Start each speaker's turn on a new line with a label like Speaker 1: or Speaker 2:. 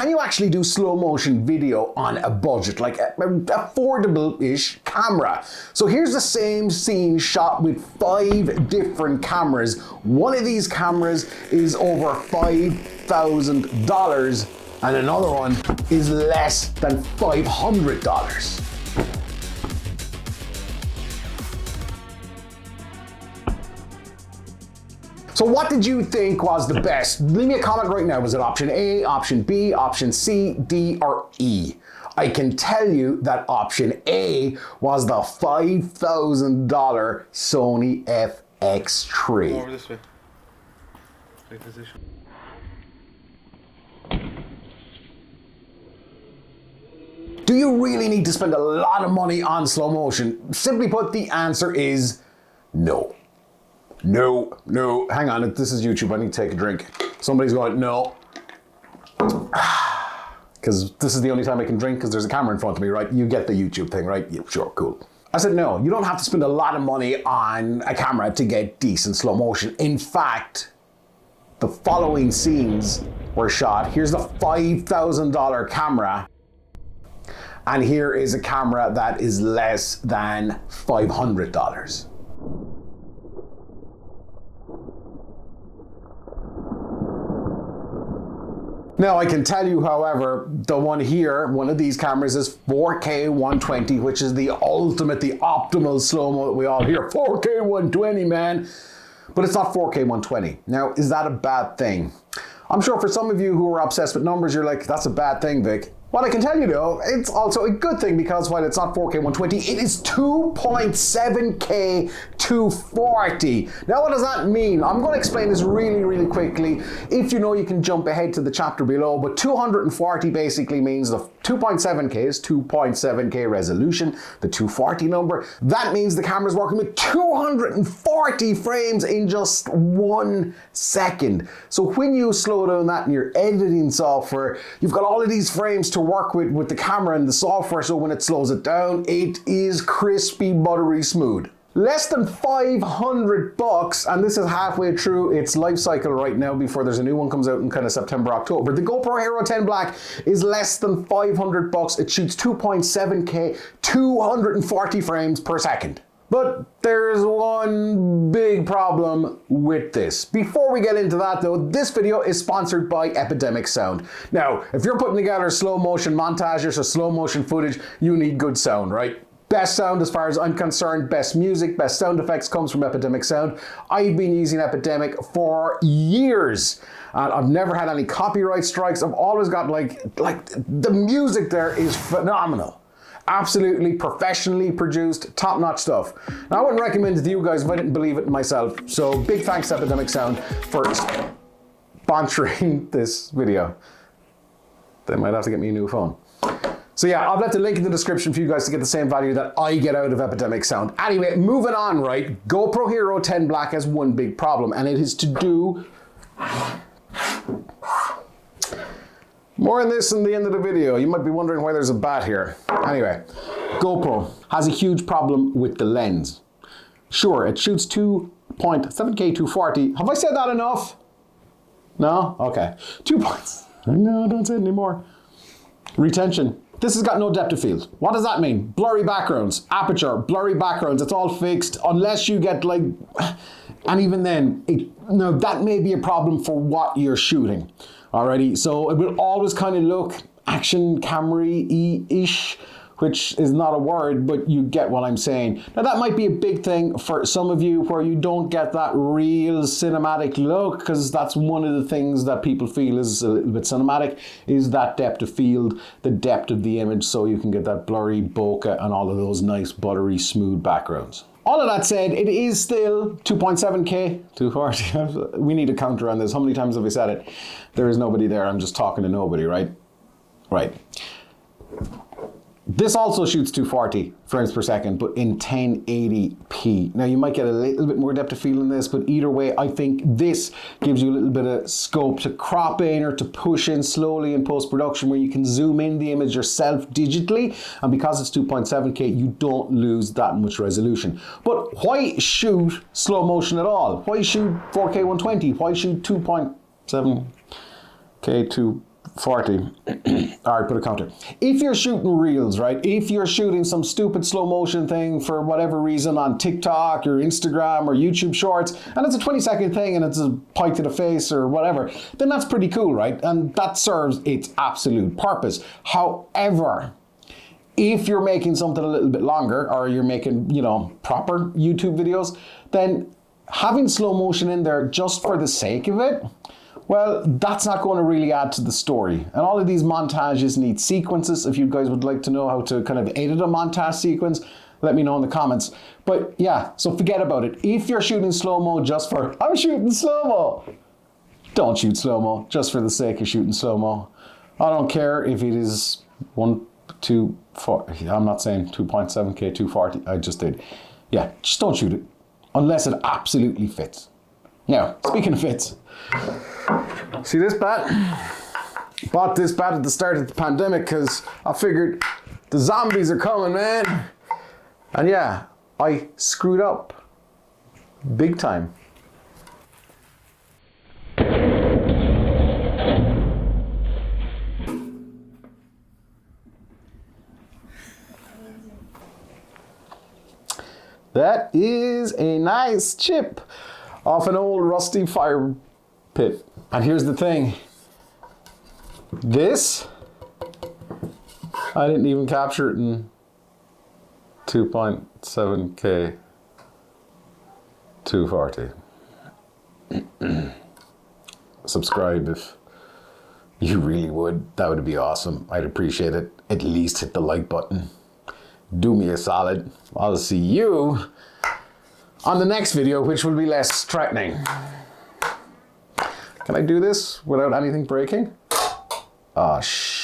Speaker 1: can you actually do slow motion video on a budget, like an affordable-ish camera? So here's the same scene shot with 5 different cameras. One of these cameras is over $5,000 and another one is less than $500. So what did you think was the best? Leave me a comment right now. Was it option A, option B, option C, D, or E? I can tell you that option A was the $5,000 Sony FX3.
Speaker 2: Over this way. Right position.
Speaker 1: Do you really need to spend a lot of money on slow motion? Simply put, the answer is no. No. Hang on, this is YouTube. I need to take a drink. Somebody's going, no. Because this is the only time I can drink because there's a camera in front of me, right? You get the YouTube thing, right? Yeah, sure, cool. I said, no, you don't have to spend a lot of money on a camera to get decent slow motion. In fact, the following scenes were shot. Here's the $5,000 camera. And here is a camera that is less than $500. Now I can tell you, however, the one here, one of these cameras is 4K 120, which is the ultimate, the optimal slow-mo that we all hear. 4K 120, man. But it's not 4K 120. Now, is that a bad thing? I'm sure for some of you who are obsessed with numbers, you're like, that's a bad thing, Vic. What I can tell you though, it's also a good thing because while it's not 4K 120, it is 2.7K 240. Now what does that mean? I'm going to explain this really quickly. If you know, you can jump ahead to the chapter below, but 240 basically means the 2.7K is 2.7K resolution, the 240 number. That means the camera's working with 240 frames in just 1 second. So when you slow down that in your editing software, you've got all of these frames to work with the camera and the software, so when it slows it down, it is crispy, buttery smooth. Less than $500, and this is halfway through its life cycle right now before there's a new one comes out in kind of September, October. The GoPro Hero 10 Black is less than $500. It shoots 2.7K, 240 frames per second. But there's one big problem with this. Before we get into that though, this video is sponsored by Epidemic Sound. Now, if you're putting together slow motion montages or slow motion footage, you need good sound, right? Best sound as far as I'm concerned, best music, best sound effects comes from Epidemic Sound. I've been using Epidemic for years. And I've never had any copyright strikes. I've always got like the music there is phenomenal. Absolutely professionally produced, top-notch stuff. Now, I wouldn't recommend it to you guys if I didn't believe it myself. So big thanks to Epidemic Sound for sponsoring this video. They might have to get me a new phone. So yeah, I've left a link in the description for you guys to get the same value that I get out of Epidemic Sound. Anyway, moving on, right? GoPro Hero 10 Black has one big problem, and it is to do... More on this in the end of the video. You might be wondering why there's a bat here. Anyway, GoPro has a huge problem with the lens. Sure, it shoots 2.7K 240. Have I said that enough? No? Okay. 2 points. No, don't say it anymore. Retention. This has got no depth of field. What does that mean? Blurry backgrounds, aperture, blurry backgrounds. It's all fixed unless you get like, and even then, now that may be a problem for what you're shooting. Alrighty, so it will always kind of look action camera-y-ish, which is not a word, but you get what I'm saying. Now that might be a big thing for some of you where you don't get that real cinematic look, because that's one of the things that people feel is a little bit cinematic, is that depth of field, the depth of the image, so you can get that blurry bokeh and all of those nice buttery smooth backgrounds. All of that said, it is still 2.7K 240. We need a counter on this. How many times have I said it? There is nobody there. I'm just talking to nobody, right? Right. This also shoots 240 frames per second, but in 1080p. Now you might get a little bit more depth of field in this, but either way, I think this gives you a little bit of scope to crop in or to push in slowly in post-production where you can zoom in the image yourself digitally. And because it's 2.7K, you don't lose that much resolution. But why shoot slow motion at all? Why shoot 4K 120? Why shoot 2.7K 240? 40. All right, put a counter. If you're shooting reels, right? If you're shooting some stupid slow motion thing for whatever reason on TikTok or Instagram or YouTube Shorts, and it's a 20-second thing and it's a pike to the face or whatever, then that's pretty cool, right? And that serves its absolute purpose. However, if you're making something a little bit longer or you're making, you know, proper YouTube videos, then having slow motion in there just for the sake of it, well, that's not going to really add to the story. And all of these montages need sequences. If you guys would like to know how to kind of edit a montage sequence, let me know in the comments. But yeah, so forget about it. If you're shooting slow-mo just for, I'm shooting slow-mo, don't shoot slow-mo just for the sake of shooting slow-mo. I don't care if it is 1, 2, 4, I'm not saying 2.7K, 240, I just did. Yeah, just don't shoot it unless it absolutely fits. Now, speaking of fits, see this bat? Bought this bat at the start of the pandemic because I figured the zombies are coming, man. And yeah, I screwed up big time. That is a nice chip off an old rusty fire pit. And here's the thing. This, I didn't even capture it in 2.7K 240. Subscribe if you really would. That would be awesome. I'd appreciate it. At least hit the like button. Do me a solid. I'll see you on the next video, which will be less threatening. Can I do this without anything breaking? Oh, shit.